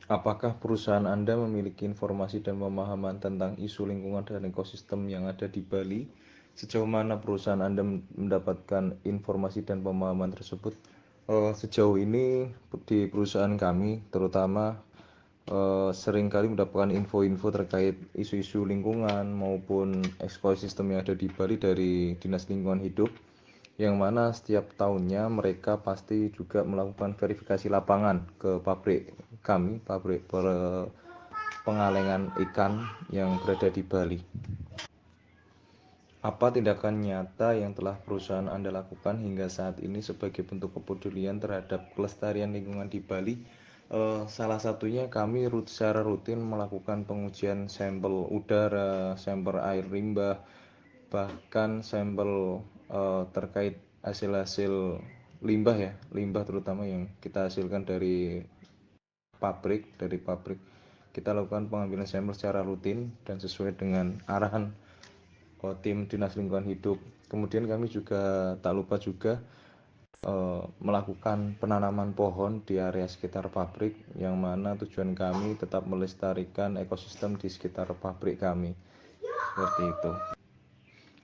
Apakah perusahaan Anda memiliki informasi dan pemahaman tentang isu lingkungan dan ekosistem yang ada di Bali? Sejauh mana perusahaan Anda mendapatkan informasi dan pemahaman tersebut? Sejauh ini di perusahaan kami terutama seringkali mendapatkan info-info terkait isu-isu lingkungan maupun ekosistem yang ada di Bali dari Dinas Lingkungan Hidup, yang mana setiap tahunnya mereka pasti juga melakukan verifikasi lapangan ke pabrik kami, pabrik pengalengan ikan yang berada di Bali. Apa tindakan nyata yang telah perusahaan Anda lakukan hingga saat ini sebagai bentuk kepedulian terhadap kelestarian lingkungan di Bali? Salah satunya kami secara rutin melakukan pengujian sampel udara, sampel air limbah, bahkan sampel terkait hasil-hasil limbah ya, limbah terutama yang kita hasilkan dari pabrik kita lakukan pengambilan sampel secara rutin dan sesuai dengan arahan tim Dinas Lingkungan Hidup. Kemudian kami juga tak lupa juga melakukan penanaman pohon di area sekitar pabrik, yang mana tujuan kami tetap melestarikan ekosistem di sekitar pabrik kami. Seperti itu.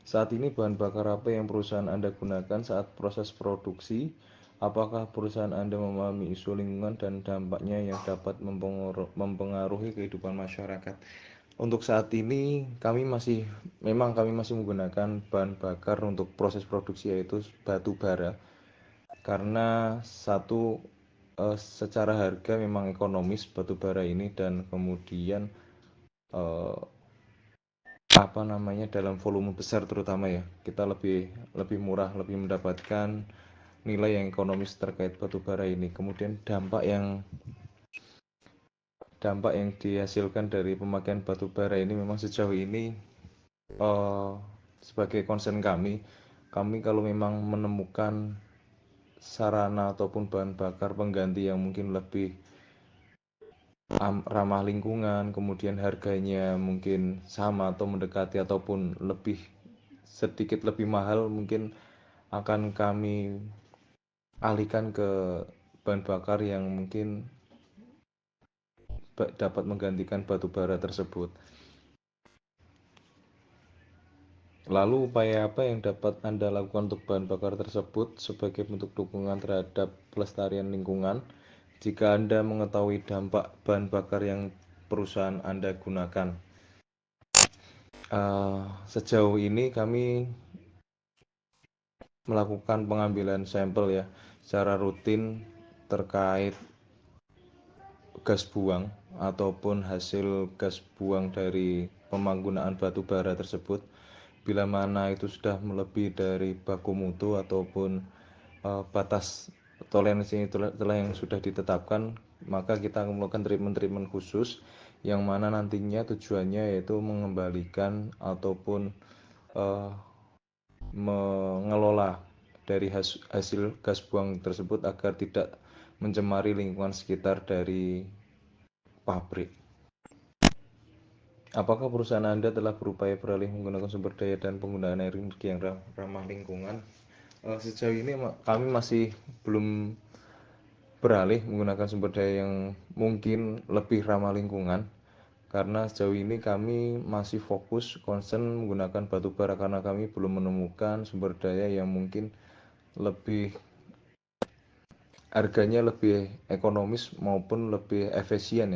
Saat ini bahan bakar apa yang perusahaan Anda gunakan saat proses produksi? Apakah perusahaan Anda memahami isu lingkungan dan dampaknya yang dapat mempengaruhi kehidupan masyarakat? Untuk saat ini kami masih menggunakan bahan bakar untuk proses produksi, yaitu batu bara, karena secara harga memang ekonomis batu bara ini, dan kemudian eh, dalam volume besar terutama ya, kita lebih lebih murah, lebih mendapatkan nilai yang ekonomis terkait batu bara ini. Kemudian dampak yang dihasilkan dari pemakaian batu bara ini memang sejauh ini, eh, sebagai concern kami kalau memang menemukan sarana ataupun bahan bakar pengganti yang mungkin lebih ramah lingkungan, kemudian harganya mungkin sama atau mendekati ataupun sedikit lebih mahal, mungkin akan kami alihkan ke bahan bakar yang mungkin dapat menggantikan batu bara tersebut. Lalu upaya apa yang dapat Anda lakukan untuk bahan bakar tersebut sebagai bentuk dukungan terhadap pelestarian lingkungan? Jika Anda mengetahui dampak bahan bakar yang perusahaan Anda gunakan. Sejauh ini kami melakukan pengambilan sampel ya secara rutin terkait gas buang ataupun hasil gas buang dari penggunaan batu bara tersebut. Bila mana itu sudah melebihi dari baku mutu ataupun batas toleransi itulah yang sudah ditetapkan, maka kita melakukan treatment khusus, yang mana nantinya tujuannya yaitu mengembalikan ataupun uh, mengelola dari hasil gas buang tersebut agar tidak mencemari lingkungan sekitar dari pabrik. Apakah perusahaan Anda telah berupaya beralih menggunakan sumber daya dan penggunaan energi yang ramah lingkungan? Sejauh ini kami masih belum beralih menggunakan sumber daya yang mungkin lebih ramah lingkungan, karena sejauh ini kami masih fokus concern menggunakan batu bara, karena kami belum menemukan sumber daya yang mungkin lebih harganya lebih ekonomis maupun lebih efisien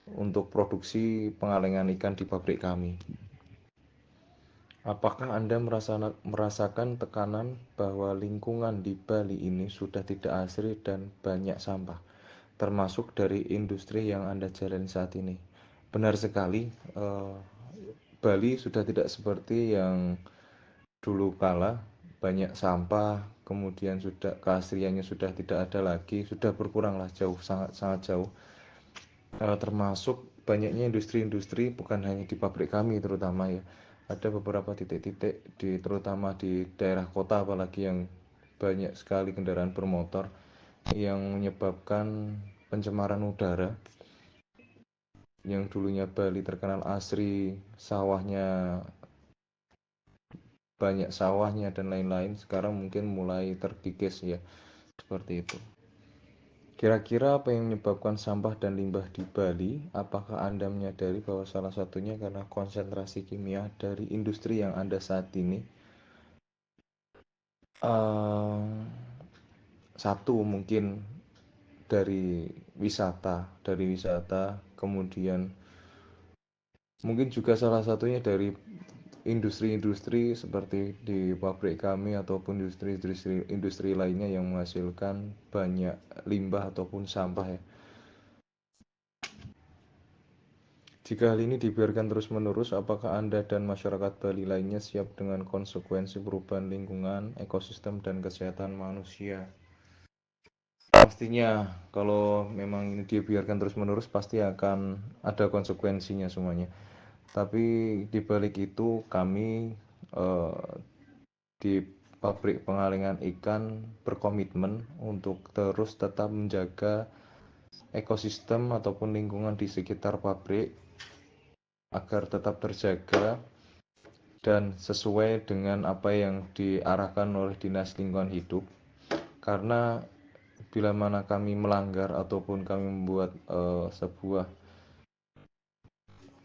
untuk produksi pengalengan ikan di pabrik kami. Apakah Anda merasakan tekanan bahwa lingkungan di Bali ini sudah tidak asri dan banyak sampah, termasuk dari industri yang Anda jalani saat ini? Benar sekali, Bali sudah tidak seperti yang dulu kala, banyak sampah, kemudian sudah keasriannya sudah tidak ada lagi, sudah berkuranglah jauh, sangat sangat jauh. Termasuk banyaknya industri-industri, bukan hanya di pabrik kami terutama ya, ada beberapa titik-titik terutama di daerah kota apalagi, yang banyak sekali kendaraan bermotor yang menyebabkan pencemaran udara. Yang dulunya Bali terkenal asri, sawahnya banyak sawahnya dan lain-lain, sekarang mungkin mulai terkikis ya, seperti itu. Kira-kira apa yang menyebabkan sampah dan limbah di Bali? Apakah Anda menyadari bahwa salah satunya karena konsentrasi kimia dari industri yang ada saat ini? Ehm, Satu mungkin dari wisata, kemudian mungkin juga salah satunya dari industri-industri seperti di pabrik kami ataupun industri lainnya yang menghasilkan banyak limbah ataupun sampah ya. Jika hal ini dibiarkan terus-menerus, apakah Anda dan masyarakat Bali lainnya siap dengan konsekuensi perubahan lingkungan, ekosistem, dan kesehatan manusia? Pastinya, kalau memang ini dibiarkan terus-menerus, pasti akan ada konsekuensinya semuanya. Tapi di balik itu, kami eh, di pabrik pengalengan ikan berkomitmen untuk terus tetap menjaga ekosistem ataupun lingkungan di sekitar pabrik agar tetap terjaga dan sesuai dengan apa yang diarahkan oleh Dinas Lingkungan Hidup. Karena bila mana kami melanggar ataupun kami membuat sebuah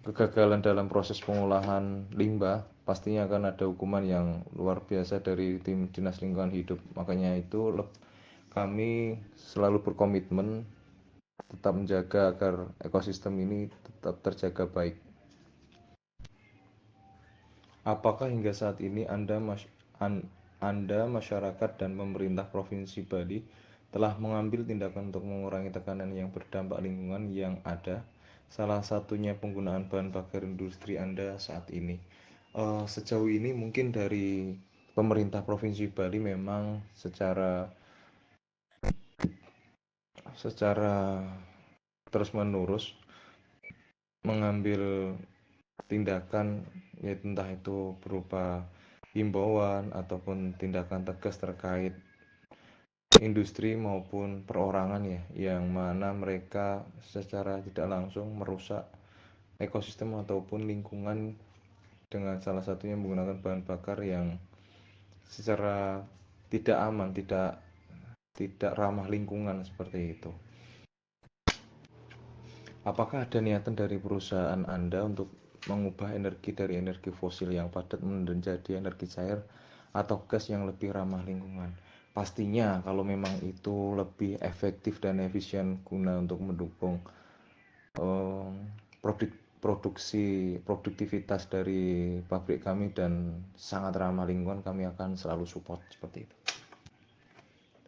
kegagalan dalam proses pengolahan limbah, pastinya akan ada hukuman yang luar biasa dari tim Dinas Lingkungan Hidup. Makanya itu kami selalu berkomitmen tetap menjaga agar ekosistem ini tetap terjaga baik. Apakah hingga saat ini Anda, masyarakat, dan pemerintah Provinsi Bali telah mengambil tindakan untuk mengurangi tekanan yang berdampak lingkungan yang ada? Salah satunya penggunaan bahan bakar industri Anda saat ini. Sejauh ini mungkin dari pemerintah Provinsi Bali memang secara terus-menerus mengambil tindakan, yaitu entah itu berupa himbauan ataupun tindakan tegas terkait industri maupun perorangan ya, yang mana mereka secara tidak langsung merusak ekosistem ataupun lingkungan dengan salah satunya menggunakan bahan bakar yang secara tidak aman, tidak ramah lingkungan seperti itu. Apakah ada niatan dari perusahaan Anda untuk mengubah energi dari energi fosil yang padat menjadi energi cair atau gas yang lebih ramah lingkungan? Pastinya kalau memang itu lebih efektif dan efisien guna untuk mendukung eh, produktivitas dari pabrik kami dan sangat ramah lingkungan, kami akan selalu support seperti itu.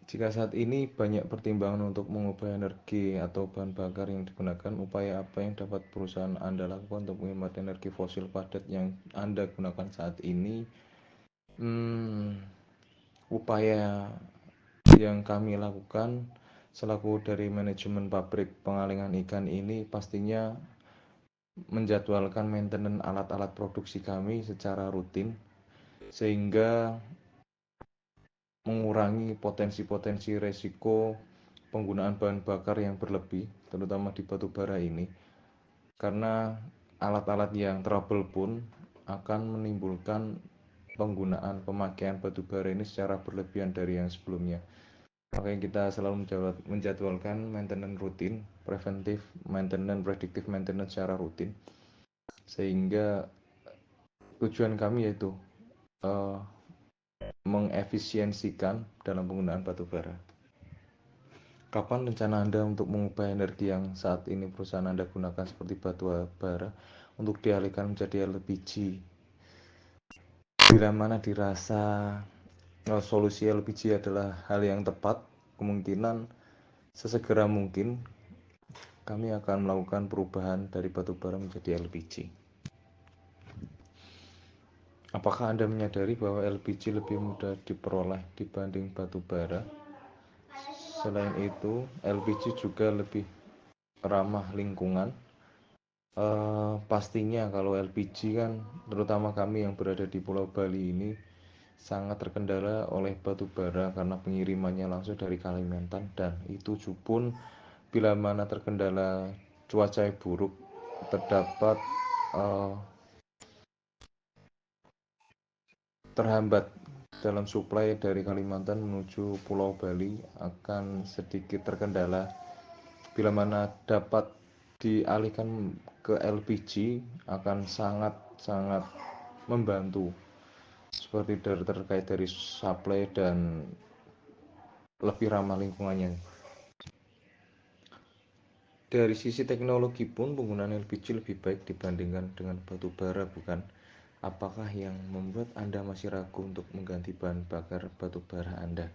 Jika saat ini banyak pertimbangan untuk mengubah energi atau bahan bakar yang digunakan, upaya apa yang dapat perusahaan Anda lakukan untuk menghemat energi fosil padat yang Anda gunakan saat ini? Hmm, Upaya yang kami lakukan selaku dari manajemen pabrik pengalengan ikan ini pastinya menjadwalkan maintenance alat-alat produksi kami secara rutin sehingga mengurangi potensi-potensi resiko penggunaan bahan bakar yang berlebih, terutama di batu bara ini, karena alat-alat yang trouble pun akan menimbulkan penggunaan pemakaian batu bara ini secara berlebihan dari yang sebelumnya. Makanya kita selalu menjadwalkan maintenance rutin, preventif maintenance, predictive maintenance secara rutin, sehingga tujuan kami yaitu uh, mengefisiensikan dalam penggunaan batu bara. Kapan rencana Anda untuk mengubah energi yang saat ini perusahaan Anda gunakan seperti batu bara untuk dialihkan menjadi LPG? Bila mana dirasa solusi LPG adalah hal yang tepat, kemungkinan sesegera mungkin kami akan melakukan perubahan dari batu bara menjadi LPG. Apakah Anda menyadari bahwa LPG lebih mudah diperoleh dibanding batu bara? Selain itu, LPG juga lebih ramah lingkungan. Pastinya kalau LPG kan, terutama kami yang berada di Pulau Bali ini sangat terkendala oleh batu bara karena pengirimannya langsung dari Kalimantan, dan itu pun bila mana terkendala cuaca buruk, terdapat uh, terhambat dalam suplai dari Kalimantan menuju Pulau Bali akan sedikit terkendala Bila mana dapat dialihkan ke LPG akan sangat-sangat membantu, seperti terkait dari supply dan lebih ramah lingkungannya. Dari sisi teknologi pun penggunaan LPG lebih baik dibandingkan dengan batu bara, bukan? Apakah yang membuat Anda masih ragu untuk mengganti bahan bakar batu bara Anda?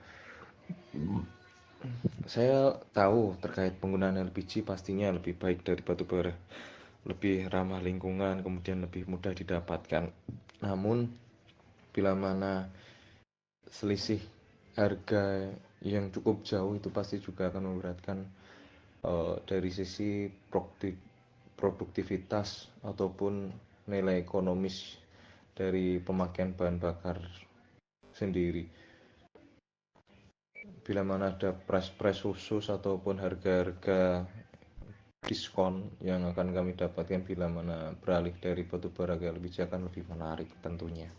Saya tahu terkait penggunaan LPG pastinya lebih baik dari batu bara, lebih ramah lingkungan, kemudian lebih mudah didapatkan. Namun, bila mana selisih harga yang cukup jauh itu pasti juga akan memberatkan dari sisi produktivitas ataupun nilai ekonomis dari pemakaian bahan bakar sendiri. Bila mana ada price khusus ataupun harga-harga diskon yang akan kami dapatkan bila mana beralih dari batu bara ke LPG akan lebih menarik tentunya.